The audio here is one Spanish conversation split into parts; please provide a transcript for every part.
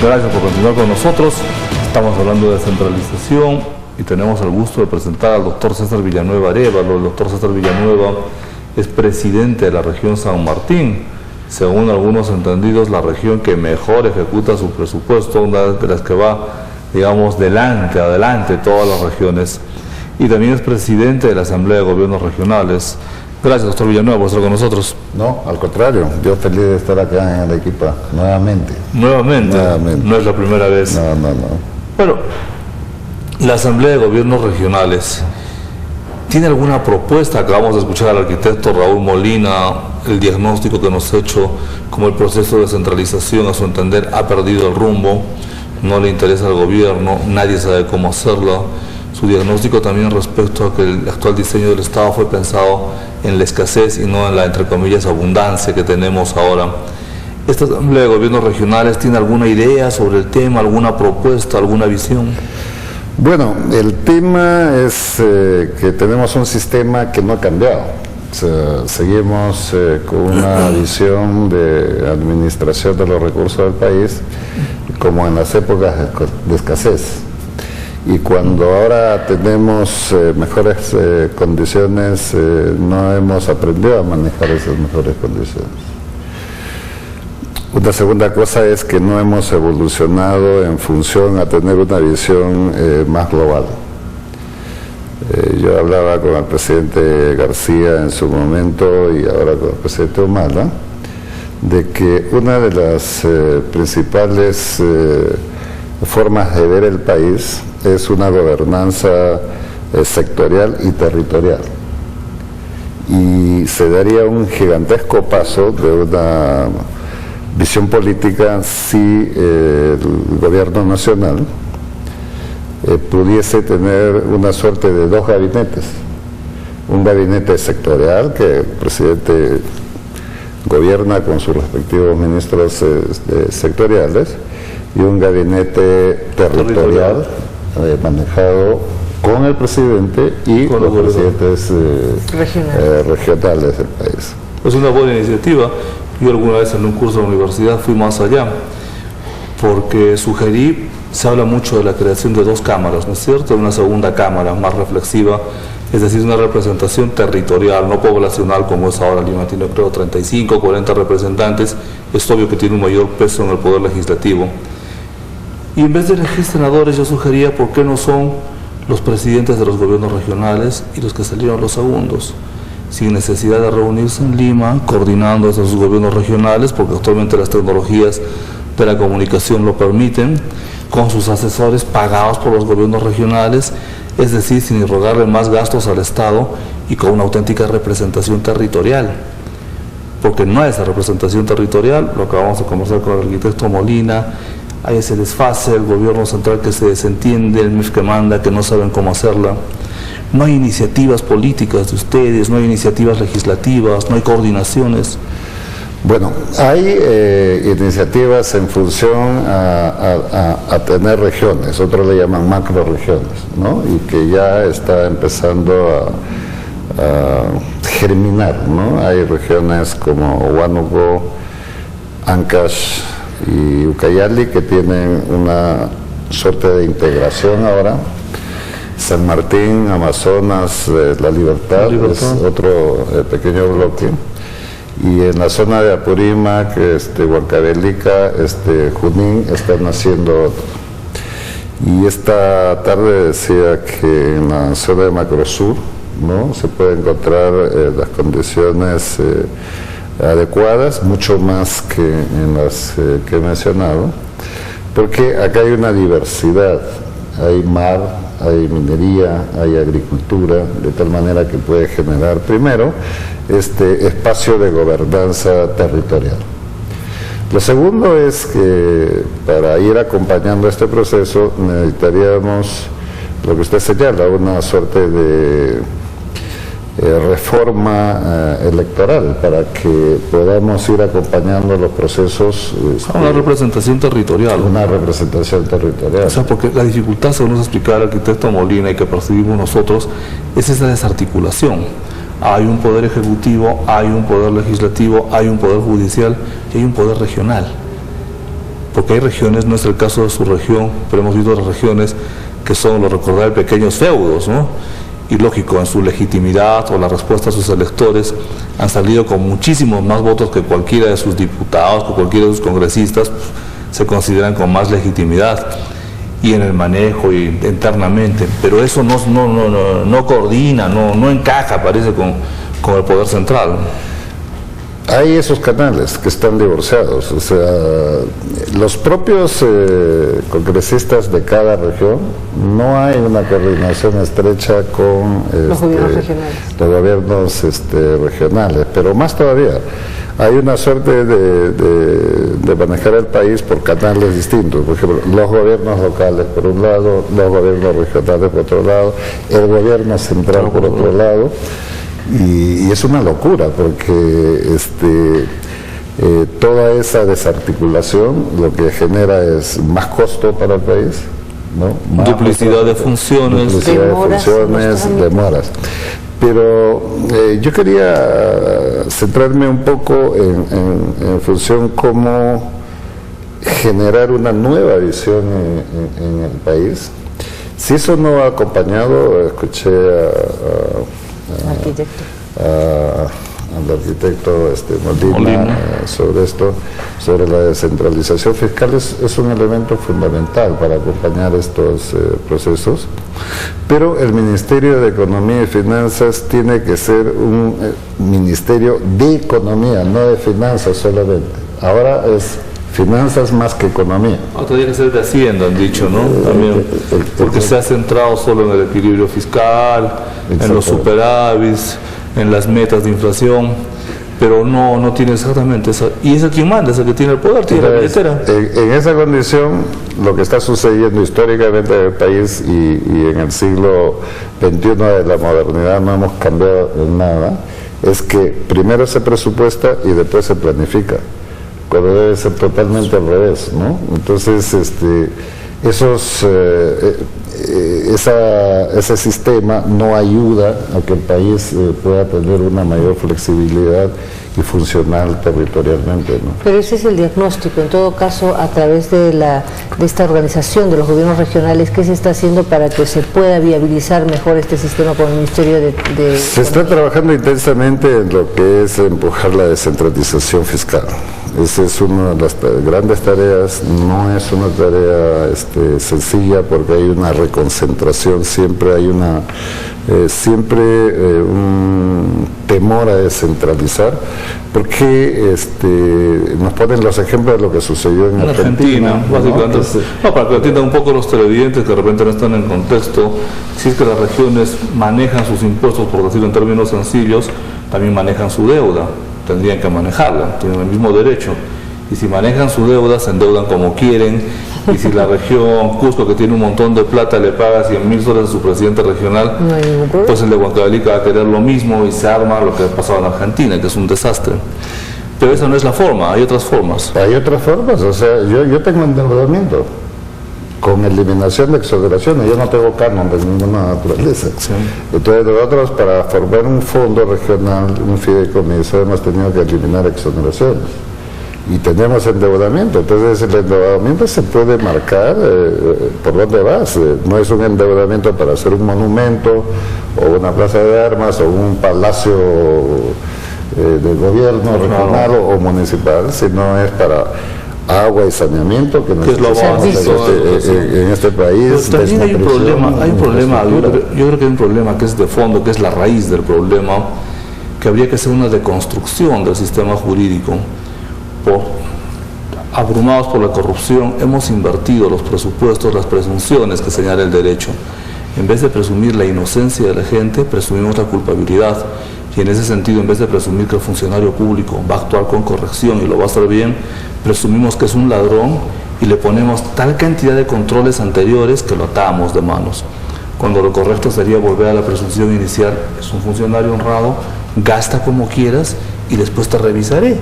Gracias por continuar con nosotros. Estamos hablando de descentralización y tenemos el gusto de presentar al doctor César Villanueva Arévalo. El doctor César Villanueva es presidente de la región San Martín. Según algunos entendidos, la región que mejor ejecuta su presupuesto, una de las que va, digamos, adelante todas las regiones. Y también es presidente de la Asamblea de Gobiernos Regionales. Gracias, doctor Villanueva, por estar con nosotros. No, al contrario, yo feliz de estar acá en el equipo nuevamente. Nuevamente. No es la primera vez. No. Bueno, la Asamblea de Gobiernos Regionales, ¿tiene alguna propuesta? Acabamos de escuchar al arquitecto Raúl Molina, el diagnóstico que nos ha hecho, como el proceso de descentralización, a su entender, ha perdido el rumbo, no le interesa al gobierno, nadie sabe cómo hacerlo. Su diagnóstico también respecto a que el actual diseño del Estado fue pensado en la escasez y no en la, entre comillas, abundancia que tenemos ahora. ¿Esta Asamblea de Gobiernos Regionales tiene alguna idea sobre el tema, alguna propuesta, alguna visión? Bueno, el tema es que tenemos un sistema que no ha cambiado. O sea, seguimos con una visión de administración de los recursos del país como en las épocas de escasez. Y cuando ahora tenemos mejores condiciones, no hemos aprendido a manejar esas mejores condiciones. Una segunda cosa es que no hemos evolucionado en función a tener una visión más global. Yo hablaba con el presidente García en su momento y ahora con el presidente Humala, de que una de las principales formas de ver el país es una gobernanza sectorial y territorial. Y se daría un gigantesco paso de una visión política si el gobierno nacional pudiese tener una suerte de dos gabinetes. Un gabinete sectorial que el presidente gobierna con sus respectivos ministros sectoriales y un gabinete territorial manejado con el presidente y con los presidentes regionales del país. Es una buena iniciativa. Yo alguna vez en un curso de la universidad fui más allá, porque sugerí, se habla mucho de la creación de dos cámaras, ¿no es cierto? Una segunda cámara más reflexiva, es decir, una representación territorial, no poblacional como es ahora. Lima tiene, creo, 35, 40 representantes, es obvio que tiene un mayor peso en el poder legislativo. Y en vez de elegir senadores, yo sugería por qué no son los presidentes de los gobiernos regionales y los que salieron los segundos, sin necesidad de reunirse en Lima, coordinando esos gobiernos regionales, porque actualmente las tecnologías de la comunicación lo permiten, con sus asesores pagados por los gobiernos regionales, es decir, sin irrogarle más gastos al Estado y con una auténtica representación territorial. Porque no hay esa representación territorial, lo acabamos de conversar con el arquitecto Molina, hay ese desfase, el gobierno central que se desentiende, el MIF que manda, que no saben cómo hacerla. No hay iniciativas políticas de ustedes, no hay iniciativas legislativas, no hay coordinaciones. Bueno, hay iniciativas en función a tener regiones, otros le llaman macroregiones, ¿no? Y que ya está empezando a germinar, ¿no? Hay regiones como Huánuco, Ancash y Ucayali que tienen una suerte de integración ahora. San Martín, Amazonas, La Libertad es otro pequeño bloque. Y en la zona de Apurímac, Huancavelica, Junín están haciendo otro. Y esta tarde decía que en la zona de Macrosur, ¿no?, se pueden encontrar las condiciones adecuadas, mucho más que en las que he mencionado, porque acá hay una diversidad, hay mar, hay minería, hay agricultura, de tal manera que puede generar, primero, este espacio de gobernanza territorial. Lo segundo es que para ir acompañando este proceso necesitaríamos, lo que usted señala, una suerte de reforma electoral para que podamos ir acompañando los procesos. Una representación territorial. Una representación territorial. O sea, porque la dificultad, según nos explicaba el arquitecto Molina y que percibimos nosotros, es esa desarticulación. Hay un poder ejecutivo, hay un poder legislativo, hay un poder judicial y hay un poder regional. porque hay regiones, no es el caso de su región, pero hemos visto otras regiones que son, lo recordar, pequeños feudos, ¿no? Y lógico, en su legitimidad o la respuesta a sus electores han salido con muchísimos más votos que cualquiera de sus diputados, que cualquiera de sus congresistas, pues, se consideran con más legitimidad y en el manejo y internamente, pero eso no coordina, no encaja, parece, con el poder central. Hay esos canales que están divorciados, o sea, los propios congresistas de cada región, no hay una coordinación estrecha con los gobiernos regionales. Los gobiernos regionales, pero más todavía, hay una suerte de manejar el país por canales distintos, por ejemplo, los gobiernos locales por un lado, los gobiernos regionales por otro lado, el gobierno central por otro lado. Y es una locura porque toda esa desarticulación lo que genera es más costo para el país, ¿no? Más duplicidad de funciones, demoras. Pero yo quería centrarme un poco en función cómo generar una nueva visión en el país. Si eso no va acompañado, escuché al arquitecto Molina sobre esto, sobre la descentralización fiscal, es un elemento fundamental para acompañar estos procesos, pero el Ministerio de Economía y Finanzas tiene que ser un ministerio de economía, no de finanzas solamente. Ahora es finanzas más que economía. Tendría que ser de Hacienda, han dicho, ¿no? También, porque se ha centrado solo en el equilibrio fiscal, en los superávits, en las metas de inflación, pero no tiene exactamente eso. Y es el quien manda, es el que tiene el poder, tiene la billetera. En esa condición, lo que está sucediendo históricamente en el país y en el siglo XXI de la modernidad, no hemos cambiado en nada, es que primero se presupuesta y después se planifica, cuando debe ser totalmente al revés, ¿no? Entonces, ese sistema no ayuda a que el país pueda tener una mayor flexibilidad y funcional territorialmente, ¿no? Pero ese es el diagnóstico. En todo caso, a través de esta organización de los gobiernos regionales, ¿qué se está haciendo para que se pueda viabilizar mejor este sistema con el Ministerio de Se está trabajando intensamente en lo que es empujar la descentralización fiscal. Esa es una de las grandes tareas, no es una tarea sencilla porque hay una reconcentración, siempre hay un temor a descentralizar, porque nos ponen los ejemplos de lo que sucedió en Argentina, básicamente. ¿No? Para que entiendan un poco los televidentes que de repente no están en contexto, si es que las regiones manejan sus impuestos, por decirlo en términos sencillos, también manejan su deuda. Tendrían que manejarla, tienen el mismo derecho, y si manejan su deuda se endeudan como quieren, y si la región Cusco, que tiene un montón de plata, le paga 100.000 soles a su presidente regional, pues el de Huancavelica va a querer lo mismo y se arma lo que ha pasado en Argentina, que es un desastre. Pero esa no es la forma, hay otras formas. Hay otras formas, o sea, yo tengo endeudamiento con eliminación de exoneraciones, yo no tengo canon de ninguna naturaleza. Sí. Entonces nosotros, para formar un fondo regional, un fideicomiso, hemos tenido que eliminar exoneraciones y tenemos endeudamiento. Entonces el endeudamiento se puede marcar por dónde vas. No es un endeudamiento para hacer un monumento o una plaza de armas o un palacio del gobierno regional o municipal, sino es para agua y saneamiento que necesitamos en este país. Pero también hay un problema, yo creo que hay un problema que es de fondo, que es la raíz del problema, que habría que hacer una deconstrucción del sistema jurídico. Abrumados por la corrupción, hemos invertido los presupuestos, las presunciones que señala el derecho. En vez de presumir la inocencia de la gente, presumimos la culpabilidad. Y en ese sentido, en vez de presumir que el funcionario público va a actuar con corrección y lo va a hacer bien, presumimos que es un ladrón y le ponemos tal cantidad de controles anteriores que lo atamos de manos. Cuando lo correcto sería volver a la presunción inicial: es un funcionario honrado, gasta como quieras y después te revisaré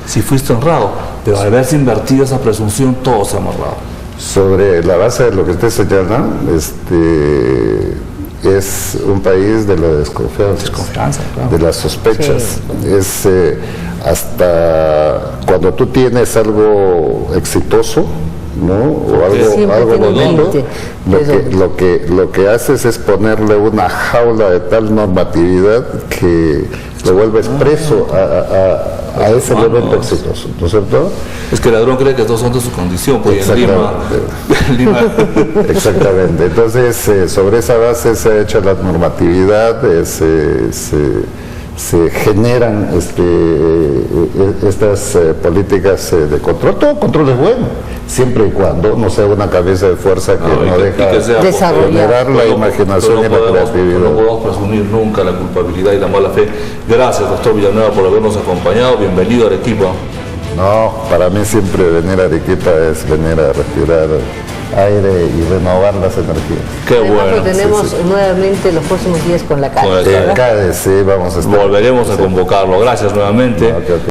si fuiste honrado. Pero al haberse invertido esa presunción, todo se ha amarrado. Sobre la base de lo que usted señala, es un país de la desconfianza, Claro. de las sospechas. Sí. hasta cuando tú tienes algo exitoso, ¿no? O algo bonito, lo que haces es ponerle una jaula de tal normatividad que lo vuelves preso a ese elemento exitoso, ¿no es cierto? Es que el ladrón cree que todos son de su condición, pues en Lima. Exactamente. Entonces, sobre esa base se ha hecho la normatividad, se generan estas políticas de control. Todo control es bueno, siempre y cuando no sea una cabeza de fuerza que no deja generar la imaginación y la creatividad. No podemos presumir nunca la culpabilidad y la mala fe. Gracias, doctor Villanueva, por habernos acompañado. Bienvenido a Arequipa. No, para mí siempre venir a Arequipa es venir a respirar aire y renovar las energías. Qué bueno. Tenemos nuevamente los próximos días con la CADES. CADES, sí, vamos a estar. Volveremos a convocarlo. Gracias nuevamente.